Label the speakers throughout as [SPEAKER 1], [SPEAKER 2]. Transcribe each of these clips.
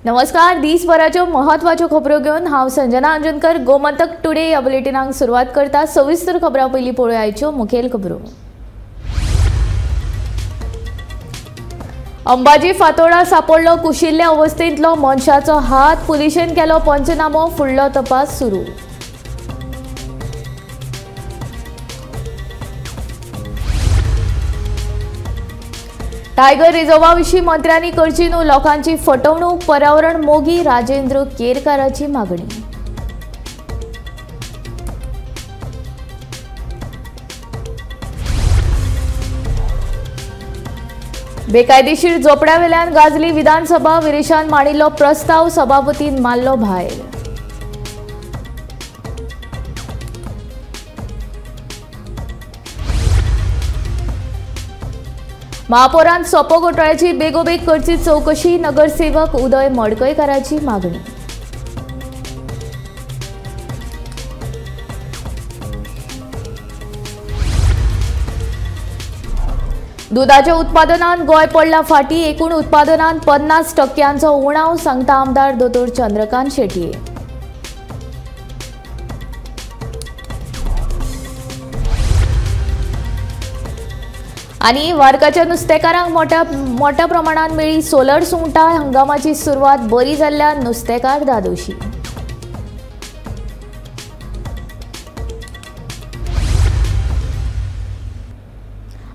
[SPEAKER 1] नमस्कार, दिसभराच्यो महत्वाच्यो खबरो घेवन हांव संजना अंजनकर गोमंतक टुडे ह्या बुलेटिनाक सुरवात करता। सविस्तर खबरां पयलीं पळोवया आयच्यो मुखेल खबरो। अंबाजी फातोर्डा सांपडलो कुशिल्ल्या अवस्थेंतलो मनशाचो हात, पुलिशेन केलो पंचनामो, फुडलो तपास सुरू। टायगर रिझर्वा विशीं मंत्र्यांनी करची न्हू लोकांची फटवणूक, पर्यावरण मोगी राजेंद्र केरकाराची मागणी। बेकायदेशीर झोपड्यावेल्यान गाजली विधानसभा, विरेशान मांडिल्लो प्रस्ताव सभापतीन मारलो भायर। महापौरान सोपो घोटाळ्याची बेगोबेग करची चौकशी, नगरसेवक उदय मडकयकाराची मागणी। दुधाच्या उत्पादनात गोंय पडला फाटी, एकूण उत्पादनात 50% उणाव, सांगता आमदार दोतोर चंद्रकांत शेटये। आणि वारकाच्या नुस्तेकारांक मोठ्या प्रमाणात मेळ्ळी सोलर सुंगटां, हंगामाची सुरवात बरी जाल्ल्यान नुस्तेकार दादोशी।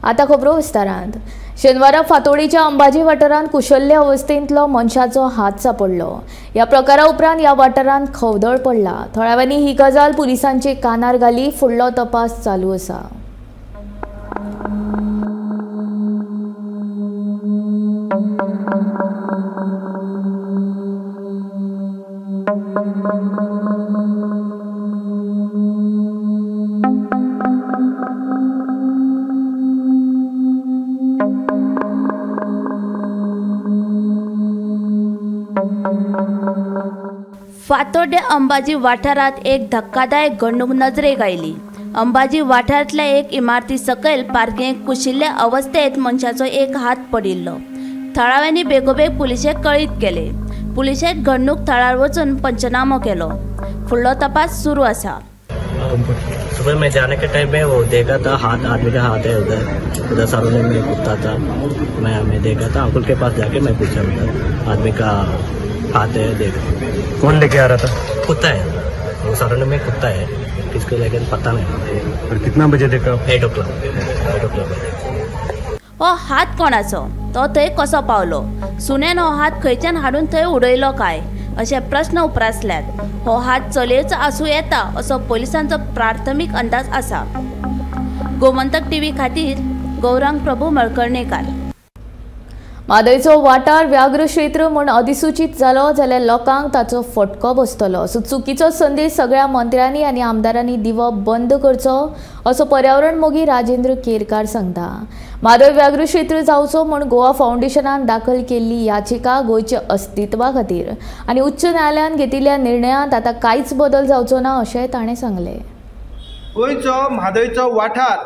[SPEAKER 1] आता खबरो विस्तारांत। शेनवारा फातोर्डेच्या अंबाजी वाठारांत कुशल्ल्या अवस्थेंतलो मनशाचो हात सापडलो। ह्या प्रकारा उपरांत ह्या वाठारांत खवदळ पडला। थोड्यावेळांनी ही गजाल पुलिसांचे कानार घाली, फुडलो तपास चालू आसा।
[SPEAKER 2] फातोर्डे अंबाजी वाठारात एक धक्कादायक घडणूक नजरेक आयली। अंबाजी वाठारांतल्या एक इमारती सकयल पार्किंगेक कुशिल्ल्या अवस्थेत मनशाचो एक हात पडिल्लो। थळाव्यांनी बेगोबेग पुलिशेक कळीत केले। पुलिशेन घडणूक थळार वचून पंचनामो केलो। फुडलो तपास सुरू आसा।
[SPEAKER 3] सुबह मैं जाने के टाइम में वो देखा था हाथ, आदमी का हाथ है उधर सामने में कुत्ता था। मैं देखा था, अंकुल के पास जाके मैं पूछा उधर आदमी का हाथ है, देखा।
[SPEAKER 4] कौन लेके आ रहा था?
[SPEAKER 3] कुत्ता है, वो सामने में कुत्ता है, किसको लेकिन पता नहीं।
[SPEAKER 4] और कितना बजे देखा?
[SPEAKER 3] 8 o'clock।
[SPEAKER 2] हो हात कोणाचो? तो थंय कसो पावलो? सुनेन हो हात खंयच्यान हाडून थंय उडयलो काय? असे प्रश्न उपरासल्यात। हो हात चलयेचो आसूं येता असो पोलिसांचो प्राथमीक अंदाज आसा। गोमंतक टीव्ही खातीर गौरांग प्रभू मळकर्णेकार।
[SPEAKER 1] म्हादयचो वाठार व्याघ्र क्षेत्र म्हूण अधिसूचित जालो जाल्यार लोकांक ताचो फटको बसतलो असो चुकीचो संदेश सगळ्या मंत्र्यांनी आनी आमदारांनी दिवप बंद करचो असो पर्यावरण मोगी राजेंद्र केरकार सांगता। म्हादय व्याघ्र क्षेत्र जावचो म्हूण गोवा फाउंडेशनान दाखल केल्ली याचिका गोंयच्या अस्तित्वा खातीर आनी उच्च न्यायालयान घेतिल्ल्या निर्णयांत आतां कांयच बदल जावचो ना अशेंय ताणें सांगलें।
[SPEAKER 5] गोंयचो म्हादयचो वाठार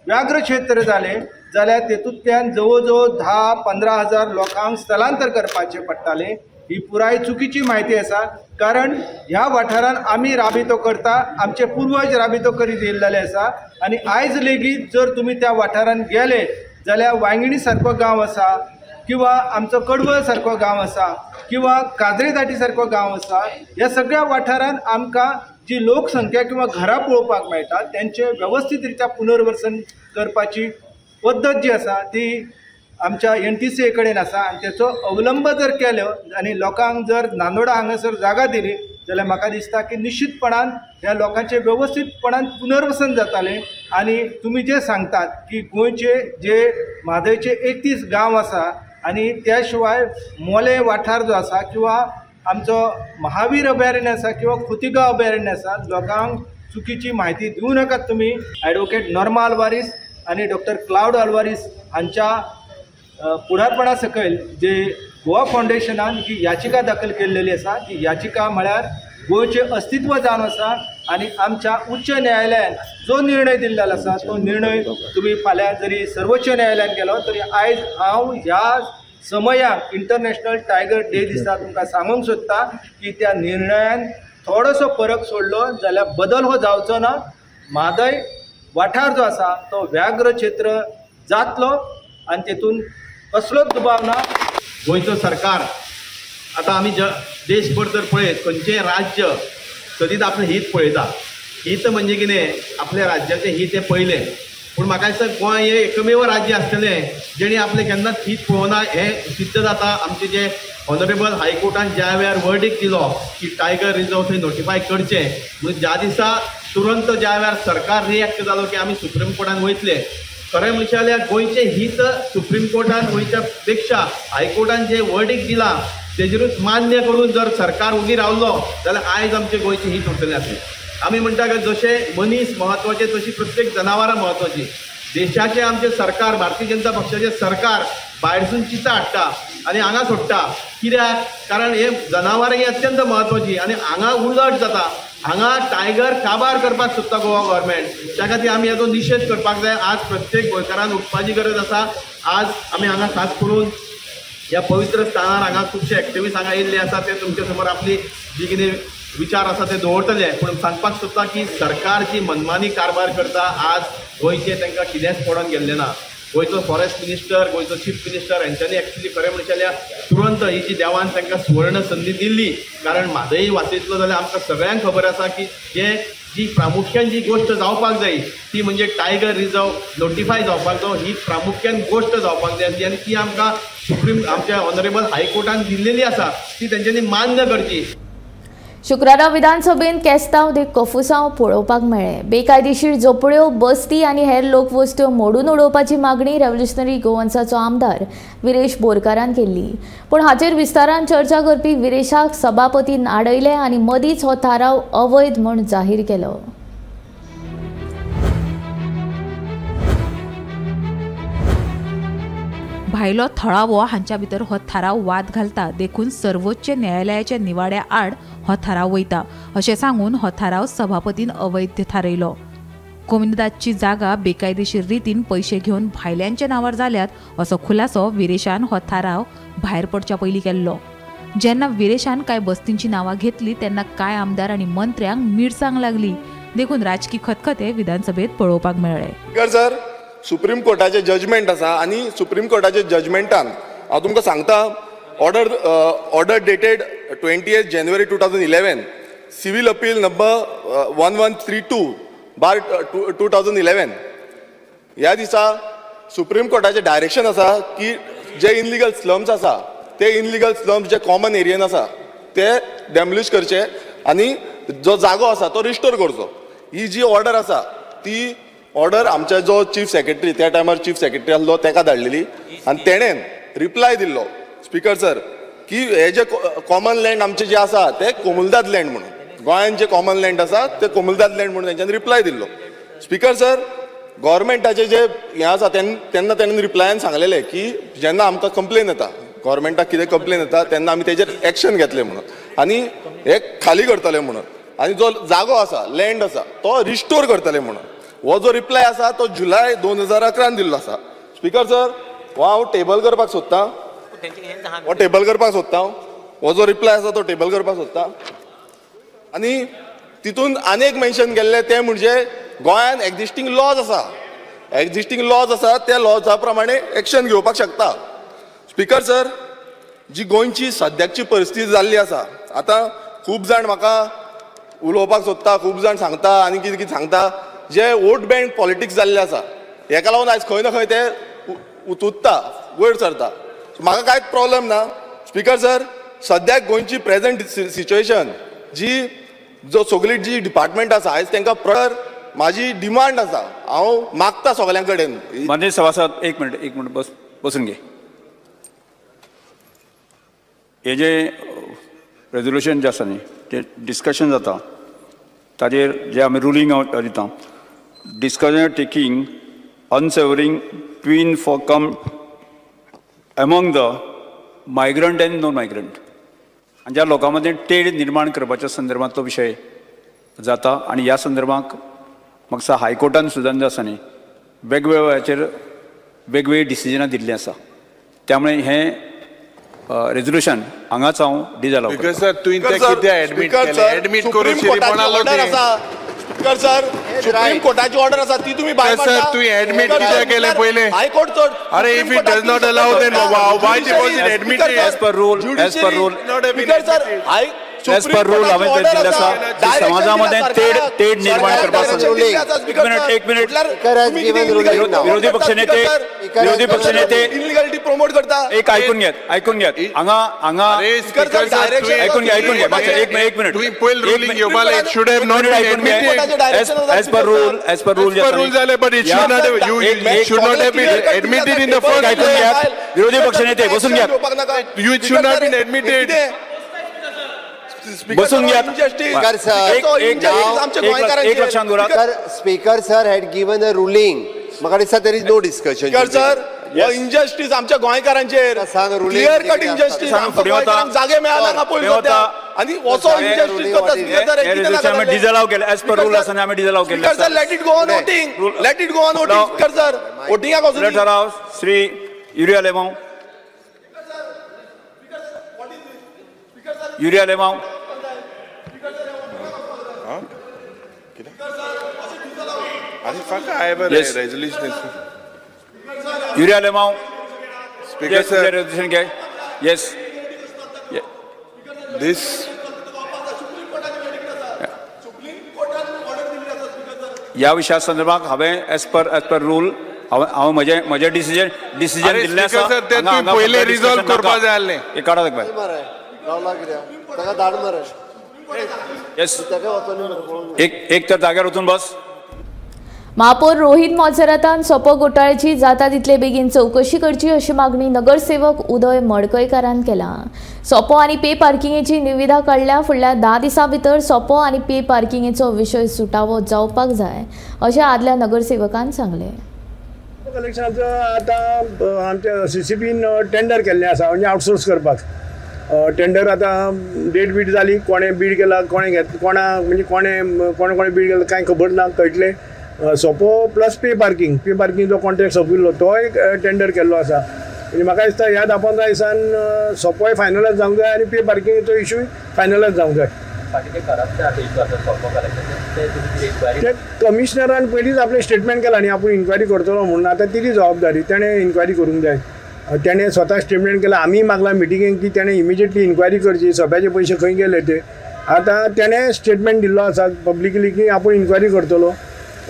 [SPEAKER 5] व्याघ्र क्षेत्र जालें जाल्यार तेतूंतल्यान जवळ जवळ 10-15 हजार लोकांक स्थलांतर करपाचें पडटालें। ही पुराय चुकीची म्हायती आसा, कारण ह्या वाठारान आमी राबितो करता, आमचे पुर्वज राबितो करीत येयल्ले आसा। आनी आयज लेगीत जर तुमी त्या वाठारान गेले जाल्यार वांयगणी सारको गांव आसा, किंवा आमचो कडवळ सारको गांव आसा, किंवा काजरेदाटी सारको गांव आसा। ह्या सगळ्या वाठारान आमकां जी लोकसंख्या किंवा घरां पळोवपाक मेळटा, तेंचें वेवस्थीत रित्या पुनर्वसन करपाची पद्दत जी आसा ती आमच्या NTCA कडेन आसा। आनी तेचो अवलंब जर केलो आनी लोकांक जर नांदोडा हांगासर जागा दिली जाल्यार म्हाका दिसता की निश्चितपणान ह्या लोकांचें वेवस्थीतपणान पुनर्वसन जातालें। आनी तुमी जे सांगतात की गोंयचे जे म्हादयचे 31 गांव आसा आनी त्या शिवाय मोले वाठार जो आसा, किंवा आमचो महावीर अभयारण्य आसा, किंवा खोतिगांव अभयारण्य आसा, लोकांक चुकीची म्हायती दिवं नाकात तुमी। ॲडव्होकेट नॉर्मा आल्वारीस आणि डॉक्टर क्लाउड आल्वारीस हांच्या फुडारपणा सकयल जे गोवा फाउंडेशनान ही याचिका दाखल केल्लेली आसा, ती याचिका म्हळ्यार गोंयचें अस्तित्व जावन आसा आनी आमच्या उच्च न्यायालयान जो निर्णय दिल्लो आसा तो निर्णय तुम्ही फाल्यां जरी सर्वोच्च न्यायालयान गेलो तरी आयज हांव ह्या समयांक इंटरनॅशनल टायगर डे दिसा तुमकां सांगूंक सोदता की त्या निर्णयान थोडोसो फरक सोडलो जाल्यार बदल हो जावचो ना. म्हादय वाठार जो आसा तो व्याघ्र क्षेत्र जातलो आनी तेतून कसलोच दुबाव ना.
[SPEAKER 6] गोंयचो सरकार आतां आमी देशभर जर पळयत खंयचें राज्य सदींच आपलें हित पळयता. हित म्हणजे कितें, आपल्या राज्याचें हित हें पयलें. पूण म्हाका दिसता गोंय हें एकमेव राज्य आसतलें जेणे आपलें केन्नाच हित पळोवना. हें सिद्ध जाता आमचें जें ऑनरेबल हायकोर्टान ज्या वेळार वर्डिक्ट दिलो की टायगर रिजर्व थंय नोटिफाय करचें, म्हणजे ज्या दिसा तुरंत ज्या वेळार सरकार रिएक्ट जालो की आमी सुप्रीम कोर्टान वयतले. खरें म्हणचें जाल्यार गोंयचें हित सुप्रीम कोर्टान वयच्या पेक्षा हायकोर्टान जें वर्डिक्ट दिलां तेजेरूच मान्य करून जर सरकार उगी रावलो जाल्यार आयज आमचें गोंयचें हित उरतलें आसलें. आमी म्हणटा की जशें मनीस महत्वाचे तशी प्रत्येक जनावरां महत्वाची. देशाचें आमचें सरकार, भारतीय जनता पक्षाचें सरकार भायरसून चितां हाडटा आनी हांगा सोडटा. कित्याक? कारण हे जनावरां ही अत्यंत महत्वाची आनी हांगा उलट जाता. हांगा टायगर काबार करपाक सोदता गोवा गव्हर्मेंट. त्या खातीर आमी हेजो निशेध करपाक जाय. आज प्रत्येक गोंयकारान उठपाची गरज आसा. आज आमी हांगा खास करून ह्या पवित्र स्थानार हांगा खुबशे एक्टिविस्ट हांगा येयल्ले आसा. ते तुमचे समोर आपली जी कितें विचार आसा ते दवरतले. पूण सांगपाक सोदता की सरकार जी मनमानी कारभार करता आज गोंयचे तांकां कितेंच पडोन गेल्लें ना. गोंयचो फॉरेस्ट मिनिस्टर, गोंयचो चीफ मिनिस्टर हांच्यांनी एक्चुली खरें म्हणचें जाल्यार तुरंत ही जी देवान तांकां सुवर्ण संदी दिल्ली. कारण म्हादय वाचयतलो जाल्यार आमकां सगळ्यांक खबर आसा की जी प्रामुख्यान जी गोश्ट जावपाक जाय ती म्हणजे टायगर रिजर्व नोटिफाय जावपाक जाय. ही प्रामुख्यान गोश्ट जावपाक जाय आसली आनी ती आमकां सुप्रीम आमच्या ऑनरेबल हायकोर्टान दिल्लेली आसा ती तेंच्यांनी मान्य करची.
[SPEAKER 1] शुक्रारा विधानसभेत केस्तांव ते कफुसांव पळोवपाक मेळ्ळे. बेकायदेशीर झोपड्यो, बस्ती आनी हेर लोकवस्तू मोडून उडोवपाची मागणी रेव्होल्युशनरी गोवन्साचो आमदार विरेश बोरकारान केल्ली. पूण हाचेर विस्तारान चर्चा करपी विरेशाक सभापतीन आडयले आनी मदींच हो थाराव अवैध म्हूण जाहीर केलो.
[SPEAKER 7] भायलो थळावो हांच्या भितर हो थाराव वाद घालता. देखून सर्वोच्च न्यायालयाच्या निवाड्या आड हो थाराव वयता अशें सांगून हो थाराव सभापतीन अवैध थारयलो. कोमुनिदादची जागा बेकायदेशीर रितीन पयशे घेवन भायल्यांच्या नांवार जाल्यात असो खुलासो विरेशान हो थाराव भायर पडच्या पयलीं केल्लो. जेन्ना विरेशान कांय बस्तींची नांवां घेतली तेन्ना कांय आमदार आनी मंत्र्यांक मिरसांग लागली. देखून राजकीय खतखते विधानसभेत पळोवपाक मेळ्ळे.
[SPEAKER 8] सुप्रीम कोर्टाचे जजमेंट आसा आनी सुप्रीम कोर्टाचे जजमेंटान हांव तुमकां सांगता order dated 28 January 2011 civil appeal number 1132/2011 ह्या दिसा सुप्रीम कोर्टाचें डायरेक्शन आसा की जे इनलिगल स्लम्स आसा ते इनलिगल स्लम्स जे कॉमन एरियेन आसा ते डॅमोलिश करचे आनी जो जागो आसा तो रिस्टोर करचो. ही जी ऑर्डर आसा ती ऑर्डर आमच्या जो चीफ सेक्रेटरी त्या टायमार चीफ सेक्रेटरी आसलो ताका धाडलेली आनी तेणेन रिप्लाय दिल्लो स्पिकर सर की हे जे कॉमन लँड आमचे जे आसा ते कोमुलदाद लँड म्हणून गोंयान जे कॉमन लँड आसा ते कोमुलदाद लँड म्हणून तेंच्यांनी रिप्लाय दिल्लो. स्पिकर सर गव्हर्मेंटाचे जे हें आसा तेन्ना तेणेन रिप्लायान सांगलेलें की जेन्ना आमकां कंप्लेन येता गव्हर्मेंटाक कितें कंप्लेन येता तेन्ना आमी तेजेर एक्शन घेतलें म्हणून आनी हे खाली करतले म्हणून आनी जो जागो आसा लँड आसा तो रिस्टोर करतले म्हणून. हो जो रिप्लाय आसा तो जुलय 2011 दिल्लो आसा. स्पिकर सर हो हांव टेबल करपाक सोदतां. हो जो रिप्लाय आसा तो टेबल करपाक सोदतां. आनी तितून आनीक मेन्शन केल्लें तें म्हणजे गोंयान एक्झिस्टींग लॉज आसा त्या लॉजा प्रमाणे एक्शन घेवपाक शकता. स्पिकर सर जी गोंयची सद्याची परिस्थिती जाल्ली आसा आतां खूब जाण म्हाका उलोवपाक सोदता, खूब जाण सांगता आनी कितें कितें सांगता जे वोट बँक पॉलिटिक्स जाल्ले आसा हेका लागून आयज खंय ना खंय ते उतुत्ता वयर सरता. म्हाका कांयच प्रॉब्लेम ना. स्पिकर सर सद्याक गोंयची प्रेझेंट सिच्युएशन जो सगळी जी डिपार्टमेंट आसा आयज तांकां प्रॉपर म्हाजी डिमांड आसा हांव मागता सगळ्यां कडेन.
[SPEAKER 9] माननीय सभासद एक मिनट बसून घे. हे जे रेजोल्युशन जे आसा न्ही ते डिस्कशन जाता ताजेर जे आमी रुलींग आउट दिता discussion taking unsavoring twin for come among the migrant and non-migrant आणि ज्या लोकांमध्ये तेड निर्माण करपाच्या संदर्भातलो विषय जाता आणि ह्या संदर्भात म्हाका हायकोर्टान सुद्दां जे आसा न्ही वेगवेगळ्या वेळाचेर वेगवेगळी डिसिजनां दिल्लीं आसा. त्यामुळे हे रेजोल्युशन हांगाच हांव डिजालव
[SPEAKER 10] स्पीकर सर तुवें तें कितें एडमीट केलें एडमीट करून
[SPEAKER 8] ऑर्डर आसा स्पीकर सर सुप्रीम कोर्टाची ऑर्डर आसा ती तुम्ही भायर
[SPEAKER 10] सर तुवें एडमीट कितें केलें पयलें
[SPEAKER 8] हायकोर्ट चड
[SPEAKER 10] अरे if it does not allow then why deposit admit
[SPEAKER 9] as per rule
[SPEAKER 8] speaker sir
[SPEAKER 9] as per rule हांवें तें दिलें आसा की समाजामध्ये तेड निर्माण करपाक एक मिनिट विरोधी पक्ष नेते
[SPEAKER 8] इलिगॅलिटी प्रमोट करता
[SPEAKER 9] एक ऐकून घेत हांगा ऐकून घ्या मातशें एक मिनिट
[SPEAKER 10] तुवें पयलीं रुलींग घेवपाक लायक should have not been admitted
[SPEAKER 9] as per rule
[SPEAKER 10] जालें but it should not you should not have been admitted in the first
[SPEAKER 9] ऐकून घ्या विरोधी पक्ष नेते बसून घ्या
[SPEAKER 10] you should not been admitted
[SPEAKER 9] बसून घ्या
[SPEAKER 11] Speaker sir,
[SPEAKER 9] एक लक्षात दवरा
[SPEAKER 11] Speaker sir had given a ruling. म्हाका दिसता there is no discussion.
[SPEAKER 8] Speaker sir हो इनजस्टीस आमच्या गोंयकारांचेर क्लियर कट इनजस्टीस आमच्या गोंयकारांक जागे मेळना ना पळय सध्या आनी असो इनजस्टीस करता स्पीकर सर
[SPEAKER 9] आम्ही डिझलाव केले एज पर रूल आसा आम्ही डिझलाव केले
[SPEAKER 8] speaker sir let it go on voting speaker sir वोटिंगाक वचून
[SPEAKER 9] लेट ठराव श्री युरिया लेमाव
[SPEAKER 10] Yes. Resolution.
[SPEAKER 9] Yuria Lemau.
[SPEAKER 10] Speaker
[SPEAKER 9] Yes,
[SPEAKER 10] sir.
[SPEAKER 9] resolution guy. Yes.
[SPEAKER 10] This.
[SPEAKER 9] या विषया संदर्भात हांवें एज पर रूल हांव म्हजें डिसिजन दिल्लें आसा
[SPEAKER 10] पयलें रिजॉल्व करपाक जाय आसलें
[SPEAKER 9] एक काडा दाखय
[SPEAKER 11] ताका धाड मरे
[SPEAKER 9] येस एक तर जाग्यार वचून बस
[SPEAKER 1] महापौर रोहित मोजरातान सोपो घोटाळ्याची जाता तितले बेगीन चवकशी करची अशी मागणी नगरसेवक उदय मडकयकारान केला. सोपो आनी पे पार्किंगेची निविदा काडल्या फुडल्या 10 दिसां भितर सोपो आनी पे पार्किंगेचो विशय सुटावो जावपाक जाय अशें आदल्या नगरसेवकान सांगलें.
[SPEAKER 12] कलेक्शनाचो आतां आमच्या CCBन टेंडर केल्लें आसा म्हणजे आउटसोर्स करपाक. टेंडर आतां डेट बीट जाली कोणें बीड केला कोणें कोणें बीड केला कांय खबर ना कळटलें. सोपो प्लस पे पार्किंगचो कॉन्ट्रॅक्ट सोंपिल्लो तो एक टेंडर केल्लो आसा म्हणजे म्हाका दिसता ह्या 10-15 दिसान सोपोय फायनलायज जावंक जाय आनी पे पार्किंगेचो इशूय फायनलायज जावंक जाय. ते कमिशनरान पयलींच आपलें स्टेटमेंट केलां न्ही आपूण इन्क्वायरी करतलो म्हणून आतां तिची जबाबदारी तेणें इन्क्वायरी करूंक जाय. तेणें स्वता स्टेटमेंट केला आमी मागला मिटिंगेक की तेणें इमिजिएटली इन्क्वायरी करची सोप्याचे पयशे खंय गेले ते. आतां तेणें स्टेटमेंट दिल्लो आसा पब्लिकली की आपूण इन्क्वायरी करतलो.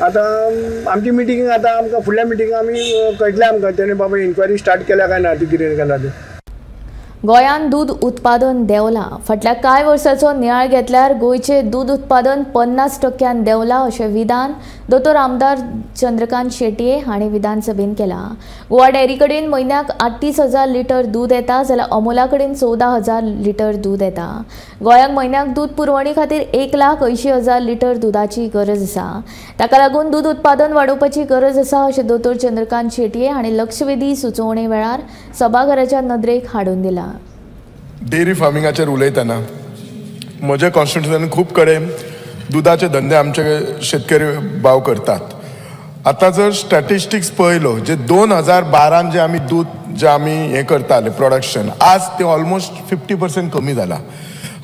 [SPEAKER 12] आतां आमची मिटींग आतां आमकां फुडल्या मिटिंगाक आमी कळटलें आमकां तेणें बाबा इन्क्वायरी स्टार्ट केल्या काय ना ती कितें केला तें.
[SPEAKER 1] गोंयांत दूद उत्पादन देंवलां. फाटल्या कांय वर्सांचो नियाळ घेतल्यार गोंयचें दूद उत्पादन 50% देंवलां अशें विधान दोतोर आमदार चंद्रकांत शेटये हांणी विधानसभेन केलां. गोवा डेअरी कडेन म्हयन्याक 38,000 लिटर दूद येता जाल्यार अमूला कडेन 14,000 लिटर दूद येता. गोंयांक म्हयन्याक दूद पुरवणी खातीर 1,80,000 लिटर दुधाची गरज आसा. ताका लागून दूद उत्पादन वाडोवपाची गरज आसा अशें दोतोर चंद्रकांत शेटये हांणी लक्षवेधी सुचोवणे वेळार सभाघराच्या नदरेक हाडून दिला.
[SPEAKER 13] डेअरी फार्मिंगाचेर उलयतना म्हज्या कॉन्स्टिट्युशनान खूब कडेन दुधाचे धंदे आमचे शेतकरी भाव करतात. आतां जर स्टॅटिस्टिक्स पळयलो जे 2012 जे आमी दूध जे आमी हें करताले प्रोडक्शन आज ते ऑलमोस्ट 50% कमी जाला.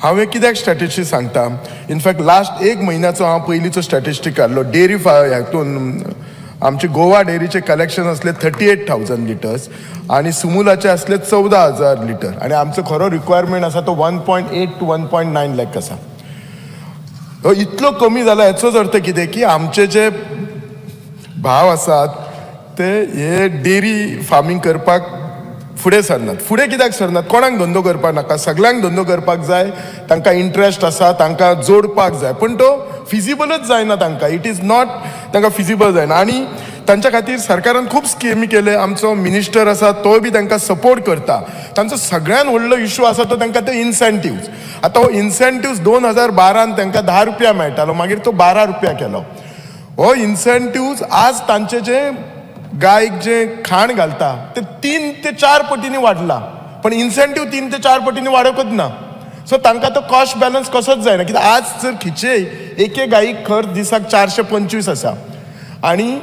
[SPEAKER 13] हांवें कित्याक स्टॅटिस्टिक्स सांगता इनफॅक्ट लास्ट एक म्हयन्याचो हांव पयलींचो स्टॅटिस्टीक काडलो डेअरी हातून आमचे गोवा डेअरीचे कलेक्शन असले 38,000 लिटर्स आणि सुमुलाचे असले 14,000 लिटर आणि आमचो खरो रिक्वायरमेंट आसा तो 1.8 to 1.9 लाख आसा. इतलो कमी जाला हेचोच अर्थ कितें की आमचे जे भाव आसात ते हे डेअरी फार्मिंग करपाक फुडें सरनात. फुडें कित्याक सरनात कोणाक धंदो करपाक नाका सगळ्यांक धंदो करपाक जाय तांकां इंट्रस्ट आसा तांकां जोडपाक जाय पूण तो फिजिबलच जायना तांकां इट इज नॉट तांकां फिजिबल जायना आणि तांच्या खातीर सरकारान खूब स्किमी केले. आमचो मिनिस्टर आसा तो बी तांकां सपोर्ट करता. तांचो सगळ्यान व्हडलो इशू आसा तो तांकां ते इन्सेंटिव्स. आतां हो इन्सेंटिव्स 2012 तांकां 10 रुपया मेळटालो मागीर तो 12 रुपया केलो. हो इन्सेंटिव्स आज तांचे जे गायक जे खाण घालता ते 3 ते 4 पटींनी वाडला पण इन्सेंटिव्ह 3 ते 4 पटींनी वाडोवंकच ना. सो तांकां तो कॉस्ट बॅलन्स कसोच जायना कित्याक आज जर खिचे एके गायीक खर्च दिसाक 425 आसा आणि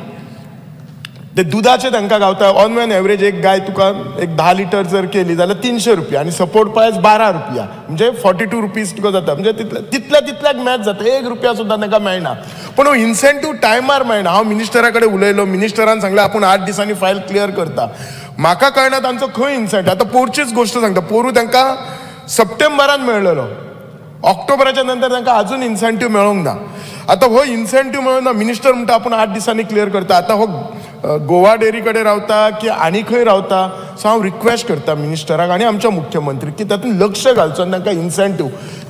[SPEAKER 13] ते दुधाचे तांकां गावता ऑन एन एवरेज एक गाय तुका एक 10 लिटर जर केली जाल्यार 300 रुपया आनी सपोर्ट प्रायस 12 रुपया म्हणजे 42 रुपीज तुका जाता म्हणजे तितल्याक मॅच जाता 1 रुपया सुद्दां तांकां मेळना पण हो इन्सेंटीव टायमार मेळना हांव मिनिस्टरा कडेन उलयलो मिनिस्टरान सांगलें आपूण 8 दिसांनी फायल क्लियर करता म्हाका कळना तांचो खंय इन्सेंट आतां पोरचीच गोश्ट सांगता पोरू तांकां सप्टेंबरान मेळलेलो ऑक्टोबराच्या नंतर तांकां अजून इन्सेंटीव मेळोंक ना आतां हो इन्सेंटीव मेळोना मिनिस्टर म्हणटा आपूण 8 दिसांनी क्लियर करता आतां हो गोवा डेरी कडेन रावता की आनी खंय रावता सो हांव रिक्वेस्ट करता मिनिस्टराक आनी आमच्या मुख्यमंत्री की तातूंत लक्ष घालचो तांकां इन्सेंटीव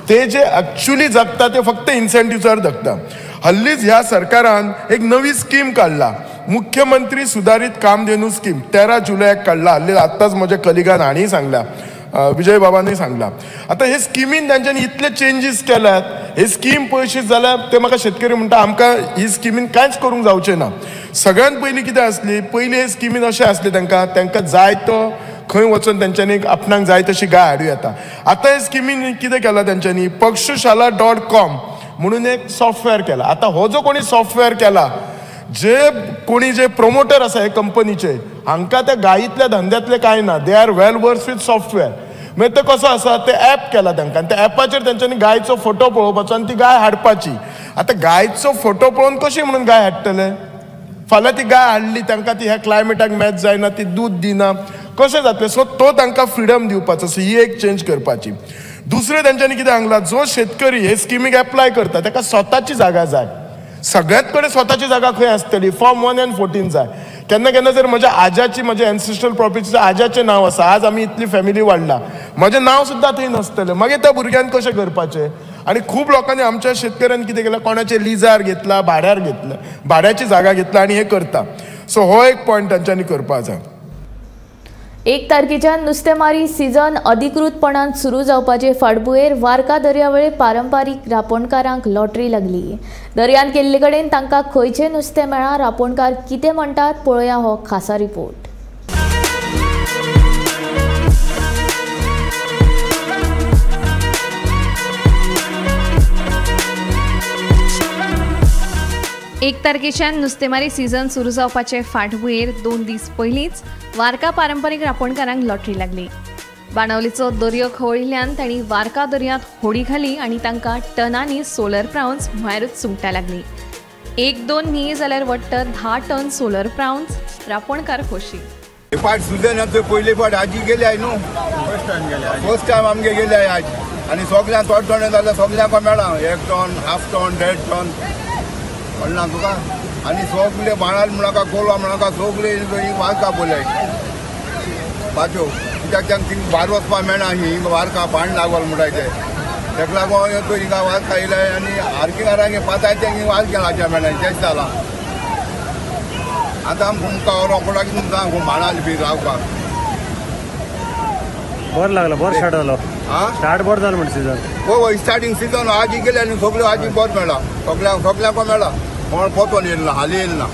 [SPEAKER 13] ते जे एक्चुली जगता ते फक्त इन्सेंटीवचार जगता हल्लीच ह्या सरकारान एक नवी स्कीम काडला मुख्यमंत्री सुधारित कामधेनू स्कीम 13 जुलयाक काडला हल्ली आत्ताच म्हज्या कलिगान हांणी सांगला विजय बाबांनी सांगला आता हे स्किमीन तांच्यांनी इतले चेंजीस केल्यात हे स्कीम पळयशीत जाल्यार ते म्हाका शेतकरी म्हणटा आमकां ही स्किमीन कांयच करूंक जावचें ना सगळ्यात पयलीं कितें आसली पयलीं हे स्किमीन अशें आसलें तांकां जाय तो खंय वचून तेंच्यांनी आपणाक जाय तशी गाय हाडूं येता आतां हे स्किमीन कितें केलां तेंच्यांनी पक्षशाला.com म्हणून एक सॉफ्टवेअर केला आता हो जो कोणी सॉफ्टवेअर केला जे कोणी जे प्रोमोटर आसा हे कंपनीचे हांकां त्या गायीतल्या धंद्यातले कांय ना they are well versed with software मागीर ते कसो आसा ते ॲप केला तांकां त्या ॲपाचेर तेंच्यांनी गायचो फोटो पळोवपाचो आनी ती गाय हाडपाची आतां गायचो फोटो पळोवन कशी म्हणून गाय हाडटले फाल्यां ती गाय हाडली तांकां ती ह्या क्लायमेटाक मॅच जायना ती दूध दिना कशें जातलें सो तो तांकां फ्रिडम दिवपाचो सो ही एक चेंज करपाची दुसरें तेंच्यांनी कितें सांगलां जो शेतकरी हे स्किमीक एप्लाय करता ताका स्वताची जागा जाय सगळ्यात कडेन स्वताची जागा खंय आसतली फॉर्म 1 and 14 जाय केन्ना केन्ना जर म्हज्या आज्याची म्हज्या एन्सेस्ट्रल प्रॉपर्टीचें आज्याचें नांव आसा आज आमी इतली फॅमिली वाडला म्हजें नांव सुद्दां थंय नासतलें मागीर त्या भुरग्यान कशें करपाचें आनी खूब लोकांनी आमच्या शेतकऱ्यांनी कितें केलां कोणाचें लिजार घेतला भाड्यार घेतला भाड्याची जागा घेतला आनी हें करता सो हो एक पॉयंट तांच्यांनी करपा जाय
[SPEAKER 1] 1 तारखेच्यान नुस्तेमारी सीझन अधिकृतपणान सुरू जावपाचे फाटभुंयेर वार्का दर्यावेळी पारंपारीक रांपोणकारांक लॉटरी लागली दर्यान केल्ले कडेन तांकां खंयचें नुस्तें मेळ्ळां रांपोणकार कितें म्हणटात पळोवया हो खासा रिपोर्ट
[SPEAKER 14] 1 तारखेच्यान नुस्तेमारी सीझन सुरू जावपाचे फाटभुंयेर 2 दीस पयलींच वार्का पारंपारीक रांपोणकारांक लॉटरी लागली बाणावलेचो दर्यो खवळिल्ल्यान तांणी वार्का दर्यांत होडी घाली आनी तांकां टनांनी सोलर प्रावन्स म्हळ्यारूच सुंगटां लागलीं 1-2 न्ही जाल्यार वट्ट 10 टन सोलर प्रावन्स रांपोणकार खोशी
[SPEAKER 15] पाट सुद्दां पयले फावट आजी गेले न्हू फर्स्ट टायम आमगे गेले आज आनी सगळ्यांक थोडे थोडे जाल्यार सगळ्यांक मेळ्ळा 1 टन हाफ टन 1.5 टन म्हणना तुका आनी सगळे बाणाल म्हणनाका कोलवा म्हणनाका सगळे वारका बोले पाच्यो कित्याक थिंग भायर वचपा मेळना हिंग वारका पाण लागल म्हणटाय तेका लागून येतो हिंगा वारका येयलाय आनी आर्किंगारांगे पातायचे हिंग वारक्या लाच्या मेळना तेच जाला आतां तुमकां रोखडो तुमकां बाणाल बी रावपाक
[SPEAKER 4] बरं लागलं बरं स्टार्ट जालो स्टार्ट बरं जालं म्हणटा सीझन
[SPEAKER 15] हो स्टार्टींग सीझन आजी गेले आनी सगळ्यो आजी बरो मेळ्ळा सगळ्यांक मेळ्ळा कोण पोतोन येयला हाली येयला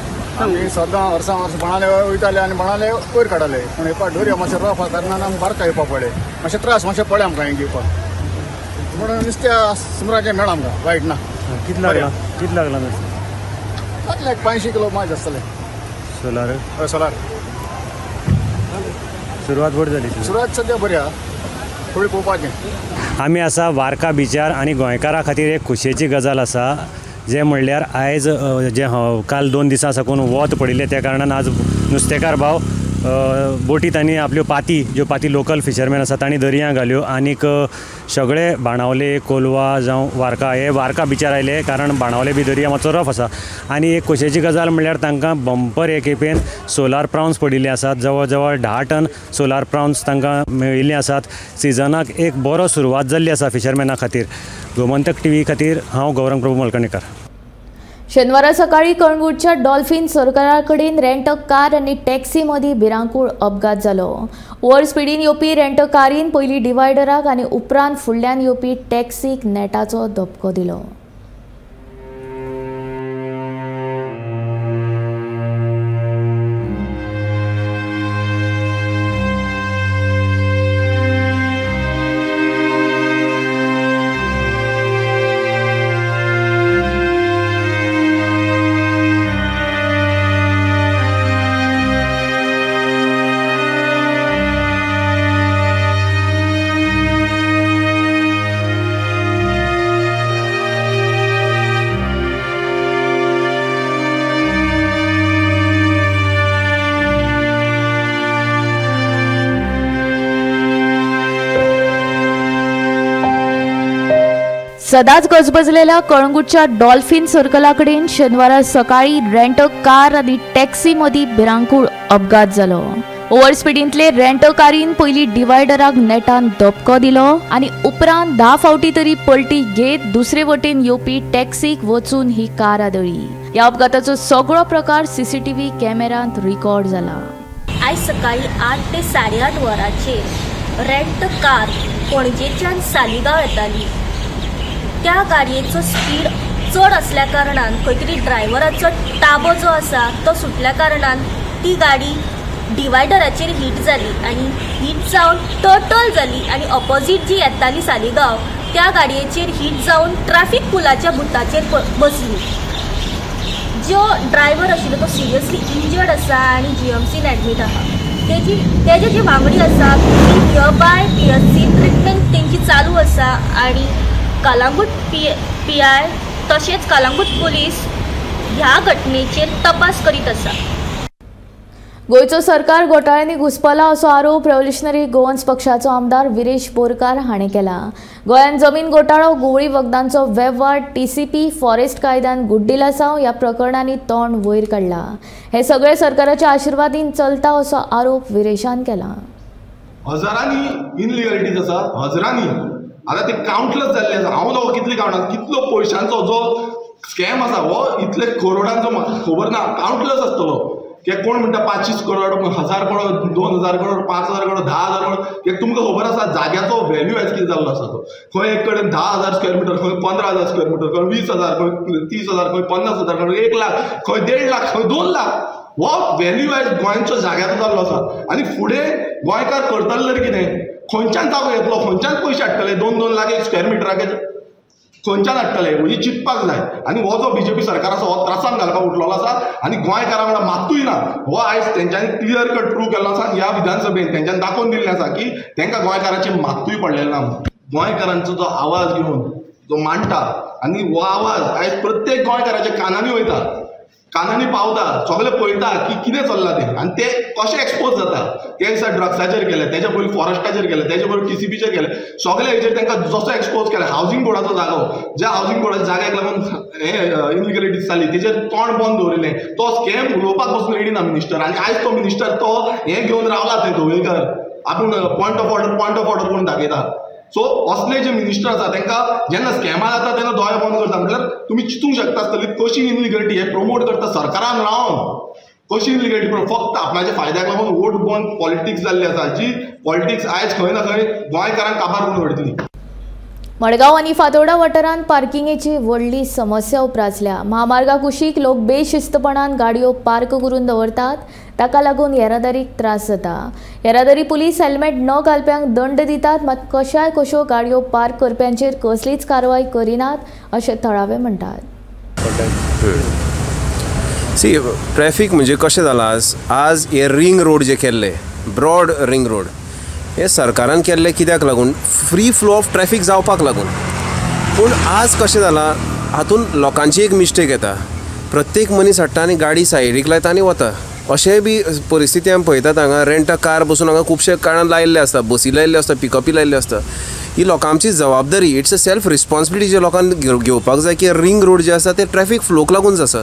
[SPEAKER 16] आमी सदां वर्सां बाणाले वयताले आनी बाणाले वयर काडले पूण हे पाट दर्या मातशें रफ कारणान आमकां बारका येवपा पडले मातशें त्रास मातशें पडले आमकां हें घेवपाक म्हणून नुस्त्या सुमराचें मेळ्ळा आमकां वायट ना
[SPEAKER 4] कितें लागला
[SPEAKER 16] जातले 500 किलो मात आसतले
[SPEAKER 4] सोलार
[SPEAKER 16] हय सोलार
[SPEAKER 4] सुरवात बरी जाली
[SPEAKER 16] सुरवात सद्या बरी आहा थोडी पळोवपाचें
[SPEAKER 17] आमी आसा वार्का बिचार आनी गोंयकारां खातीर एक खोशयेची गजाल आसा जे म्हणल्यार आयज जे काल 2 दिसां साकून वत पडिल्ले त्या कारणान आज नुस्तेकार भाव बोटी तांणी आपल्यो पाती ज्यो पाती लोकल फिशरमॅन आसा तांणी दर्या घाल्यो आनीक सगळे बाणावले कोलवा जावं वार्का हे वार्का बिचार आयले कारण बाणावले बी दर्या मातसो रफ आसा आनी एक खोशयेची गजाल म्हणल्यार तांकां बंपर हे खेपेन सोलार प्रावन्स पडिल्ले आसात जवळ जवळ 10 टन सोलार प्रावन्स तांकां मेळिल्ले आसात सिजनाक एक बरो सुरवात जाल्ली आसा फिशरमॅना खातीर गोमंतक टीव्ही खातीर हांव गौरंग प्रभू मलकणेकर
[SPEAKER 1] शेनवारा सकाळी कणगूटच्या डॉल्फिन सर्कला कडेन रेंट कार आनी टॅक्सी मदीं भिरांकूळ अपघात जालो ओवर स्पिडीन येवपी रेंट कारीन पयलीं डिवायडराक आनी उपरांत फुडल्यान येवपी टॅक्सीक नेटाचो धपको दिलो सदांच गजबजलेल्या कळंगूटच्या डॉल्फिन सर्कला कडेन शेनवारा सकाळी रेंट कार आनी टॅक्सी मदीं भिरांकूळ अपघात जालो. ओव्हर स्पिडींतले रेंट कारीन पयलीं डिवायडराक नेटान धपको दिलो आनी उपरांत 10 फावटी तरी पलटी घेत दुसरे वटेन येवपी टॅक्सीक वचून ही कार आदळ्ळी. ह्या अपघाताचो सगळो प्रकार सीसीटीव्ही कॅमेरांत रिकॉर्ड जाला.
[SPEAKER 18] आयज सकाळी 8 ते 8:30 वरांचेर रेंट कार पणजेच्यान सालिगांव येताली. त्या गाडयेचो स्पीड चड असल्या कारणान खंय तरी ड्रायव्हराचो ताबो जो आसा तो सुटल्या कारणान ती गाडी डिवायडराचेर हीट जाली आनी हीट जावन टर्टल जाली आनी ऑपोजीट जी येताली सालिगांव त्या गाडयेचेर हीट जावन ट्रॅफिक पुलाच्या बुताचेर बसली. जो ड्रायव्हर आशिल्लो तो सिरियसली इंजर्ड आसा आनी GMCन एडमीट आहा. तेजे जी वांगडी आसा ती नियरबाय PSC ट्रिटमेंट तेंची चालू आसा आनी कळंगूट PI तशेंच कळंगूट पुलीस ह्या घटनेचेर तपास करीत आसा.
[SPEAKER 1] गोंयचो सरकार घोटाळ्यांनी घुस्पला असो आरोप रेव्होल्युशनरी गोवन्स पक्षाचो आमदार विरेश बोरकार हाणें केला. गोंयांत जमीन घोटाळो गुवळी वखदांचो वेव्हार TCP फॉरेस्ट कायद्यान गुड्डिला साव ह्या प्रकरणांनी तोंड वयर काडला. हे सगळे सरकाराच्या आशिर्वादीन चलता असो आरोप विरेशान केला.
[SPEAKER 8] हजारांनी इनलिगलिटीज आसा, हजारांनी आता ते काउंटलेस जाल्ले आसा. हांव नो कितले काउंट कितलो पयशांचो जो स्कॅम आसा हो इतले करोडांचो म्हाका खबर ना, काउंटलेस आसतलो. कोण म्हणटा 25 करोड, 1000 करोड, 2000 करोड, 5000 करोड, 10000 करोड. तुमकां खबर आसा जाग्याचो व्हॅल्यू आयज कितें जाल्लो आसा तो. खंय एक कडेन 10000 स्क्वेअर मिटर, खंय 15000 स्क्वेअर मिटर, खंय 20000, खंय 30000, खंय 50000, खंय 1 लाख, खंय 1.5 लाख, खंय 2 लाख. हो व्हॅल्यू आयज गोंयच्या जाग्याचो जाल्लो आसा. आनी फुडें गोंयकार करतले तरी कितें, खंयच्यान जागो येतलो, खंयच्यान पयशे हाडटले 2-2 लाख एक स्क्वेअर मिटराक खंयच्यान हाडटले म्हणजे चिंतपाक जाय. आनी हो जो BJP सरकार आसा हो त्रासान घालपाक उठलेलो आसा आनी गोंयकारां वांगडा मातूय ना. हो आयज तेंच्यांनी क्लियर कट प्रूव केल्लो आसा. ह्या विधानसभेन तेंच्यांनी दाखोवन दिल्लें आसा की तेंकां गोंयकारांची मातूय पडलेली ना. गोंयकारांचो जो आवाज घेवन जो मांडटा आनी हो आवाज आयज प्रत्येक गोंयकाराच्या कानांनी वयता, कानांनी पावता, सगळे पळयता की कितें चल्लां तें आनी ते कशें एक्सपोज जाता. ते दिसा ड्रग्साचेर केले, तेच्या पयलीं फॉरेस्टाचेर केले, तेच्या पयलीं TCPचेर केले, सगळे हेचेर तांकां जसो एक्सपोज केला. हावजींग बोर्डाचो जागो, ज्या हावजींग बोर्डाच्या जाग्याक लागून हे इनलिगलिटीज जाली तेजेर तोंड बंद दवरिल्लें. तो स्कॅम उलोवपाक पासून रेडी ना मिनिस्टर. आनी आयज तो मिनिस्टर तो हें घेवन रावला थंय धवळीकर आपूण पॉयंट ऑफ ऑर्डर करून दाखयता. सो असले जे मिनिस्टर आसा तांकां जेन्ना स्कॅमां जाता तेन्ना दोळे बंद करता. म्हटल्यार तुमी चिंतूंक शकता आसतली कशी इनलिगलिटी हे प्रमोट करता सरकारान रावन. कशी इनलिगलिटी फक्त आपणाच्या फायद्याक लागून वोट बंद पॉलिटिक्स जाल्ली आसा. जी पॉलिटिक्स आयज खंय ना खंय गोंयकारांक काबार करून उडयतली.
[SPEAKER 1] मडगांव आनी फातोर्डा वाठारांत पार्किंगेची व्हडली समस्या उपरासल्या. महामार्गा कुशीक लोक बेशिस्तपणान गाडयो पार्क करून दवरतात, ताका लागून येरादारीक त्रास जाता. येरादारी पुलीस हेल्मेट न घालप्यांक दंड दितात, मात कशो गाडयो पार्क करप्यांचेर कसलीच कारवाय करिनात अशें थळावे म्हणटात.
[SPEAKER 19] ट्रॅफिक म्हणजे कशें जालां आज हे रिंग रोड जे केल्ले, ब्रॉड रिंग रोड हे सरकारान केल्ले कित्याक लागून, फ्री फ्लो ऑफ ट्रॅफिक जावपाक लागून. पूण आज कशें जालां हातून लोकांची एक मिस्टेक येता. प्रत्येक मनीस हाडटा आनी गाडी सायडीक लायता आनी वता. अशेंय बी परिस्थिती आमी पळयतात. हांगा रेंट कार बसून हांगा खुबशे कारणान लायिल्ले आसता, बसी लायिल्ल्यो आसता, पिकअपी लायिल्ल्यो आसता. ही लोकांची जबाबदारी, इट्स अ सेल्फ रिस्पॉन्सिबिलिटी जे लोकांनी घेवपाक जाय की रिंग रोड जे आसा ते ट्रॅफिक फ्लोक लागूनच आसा.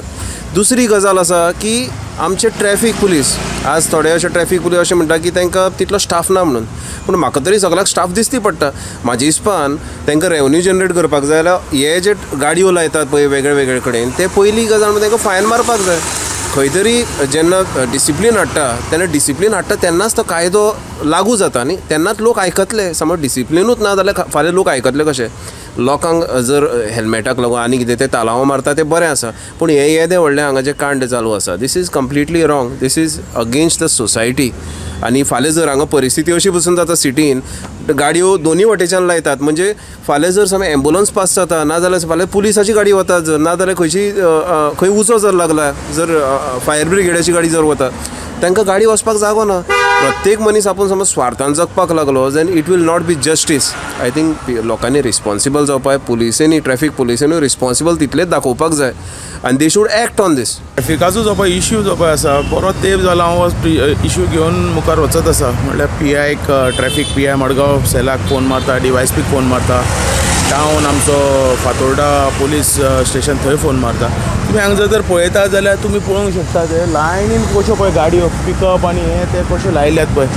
[SPEAKER 19] दुसरी गजाल आसा की आमचे ट्रॅफिक पुलीस, आज थोडे अशे ट्रॅफिक पुलीस अशें म्हणटा की तांकां तितलो स्टाफ ना म्हणून. पूण म्हाका तरी सगळ्याक स्टाफ दिसती पडटा. म्हाज्या हिसपान तांकां रेवन्यू जनरेट करपाक जाय जाल्यार हे जे गाडयो लायतात पळय वेगळे वेगळे कडेन ते पयली गजाल म्हणजे तांकां फायन मारपाक जाय. खंय तरी जेन्ना डिसिप्लीन हाडटा तेन्नाच तो कायदो लागू जाता न्ही, तेन्नाच लोक आयकतले. समज डिसिप्लिनूच ना जाल्यार फाल्यां लोक आयकतले कशे. लोकांक जर हेल्मेटाक लागून आनी कितें ते तालांव मारता ते बरें आसा, पूण हे येदे व्हडले हांगा जे कांड चालू आसा this is completely wrong. This is against the society. आनी फाल्यां जर हांगा परिस्थिती अशी बसून जाता सिटीन गाडयो दोनी वटेच्यान लायतात, म्हणजे फाल्यां जर समज एम्बुलन्स पास जाता ना जाल्यार फाल्यां पुलिसाची गाडी वता, जर ना जाल्यार खंय उजो जर लागला, जर फायर ब्रिगेडाची गाडी जर वता तांकां गाडी वचपाक जागो ना. प्रत्येक मनीस आपूण समज स्वार्थान जगपाक लागलो then it will not be justice. I think लोकांनी रिस्पॉन्सिबल जावपाक, पुलिसांनी ट्रॅफिक पुलिसांनी रिस्पॉन्सिबल तितलेच दाखोवपाक जाय आनी they should act on this.
[SPEAKER 20] ट्रॅफिकाचो जो पळय इश्यू जो पळय आसा बरो तेंप जाला हांव इश्यू घेवन मुखार वचत आसा. म्हणल्यार PIक ट्रॅफिक PI मडगांव सेलाक फोन मारता, DYSPक फोन मारता टावन आमचो फातोर्डा पुलीस स्टेशन थंय फोन मारता. तुम्ही हांगा जर पळयता जाल्यार तुमी पळोवंक शकता ते लायनीन कश्यो पळय गाडयो पिकअप आनी हे ते कशे लायल्यात पळय.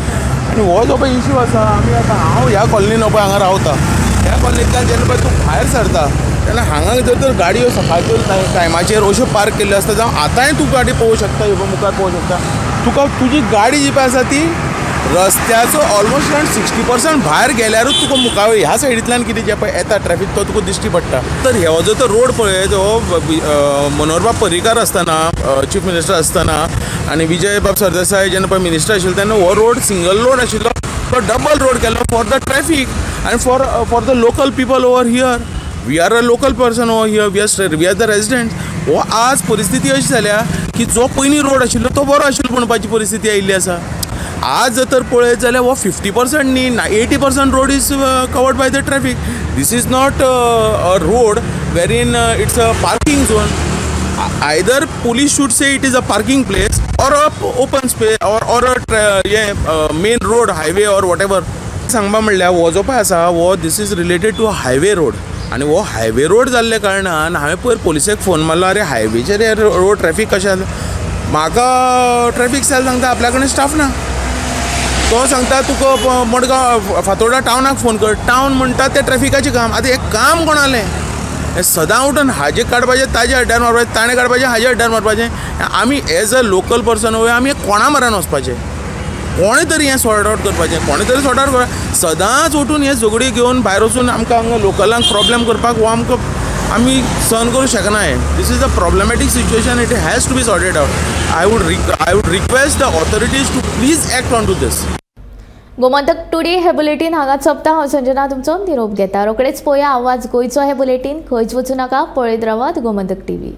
[SPEAKER 20] आनी हो जो पळय इश्यू आसा आमी आतां हांव ह्या कॉलनीन पळय हांगा रावता. ह्या कॉलनींतल्यान जेन्ना पळय तूं भायर सरता तेन्ना हांगा जर गाडयो सकाळच्यो टायमाचेर अश्यो पार्क केल्ल्यो आसता जावं आतांय तूं गाडी पळोवंक शकता ह्यो मुखार पळोवंक शकता. तुका तुजी गाडी जी पळय आसा ती रस्त्याचो ऑलमोस्ट अरावंड 60% भायर गेल्यारूच तुका मुखार ह्या सायडींतल्यान कितें जे पळय येता ट्रॅफिक तो तुका दिश्टी पडटा. तर हो जो तो रोड पळय जो मनोहरबाब पर्रीकार आसतना चीफ मिनिस्टर आसतना आनी विजय बाब सरदेसाय जेन्ना पळय मिनिस्टर आशिल्लो तेन्ना हो रोड सिंगल रोड आशिल्लो तो डबल रोड केलो फॉर द ट्रॅफिक आनी for the local people over here. We are a local person over here, we are the resident. हो आज परिस्थिती अशी जाल्या की जो पयलीं रोड आशिल्लो तो बरो आशिल्लो म्हणपाची परिस्थिती आयिल्ली आसा. आज जर पळयत जाल्यार हो 50% न्ही 80% road is covered by the traffic. This is not a road wherein it's a parking zone. Either police should say it is a parking place or a open space or a main road highway or whatever. सांगपा म्हणल्यार हो जो पळय आसा हो this is related to highway road आनी हो highway road जाल्ले कारणान हांवें पयर पुलिसेक फोन मारलो अरे हायवेचेर रोड ट्रॅफिक कशें जालें. म्हाका ट्रॅफिक सेल सांगता आपल्या कडेन स्टाफ ना. तो सांगता तुका मडगांव फातोर्डा टावनाक फोन कर. टावन म्हणटा तें ट्रॅफिकाचें काम. आतां हें काम कोणालें? हें सदां उठून हाजे काडपाचें ताजे अड्ड्यार मारपाचें, ताणें काडपाचें हाजे अड्ड्यार मारपाचें. आमी एज अ लोकल पर्सन वय आमी कोणा मारान वचपाचें. कोणें तरी हें सॉर्ट आउट करपाचें, कोणें तरी सॉर्ट आउट करपाचें. सदांच उठून हे झगडी घेवन भायर वचून आमकां हांगा लोकलांक प्रॉब्लेम करपाक हो आमकां आमी सहन करूं शकना. हें this is a problematic situation. It has to be sorted out. I would request the authorities to please act on to this.
[SPEAKER 1] Gomantak today हे बुलेटीन हांगा चोपता. हांव संजना तुमचो निरोप घेता. रोखडेच पळोवया आवाज गोंयचो हे बुलेटीन. खंयच वचूं नाका, पळयत रावात गोमंतक TV.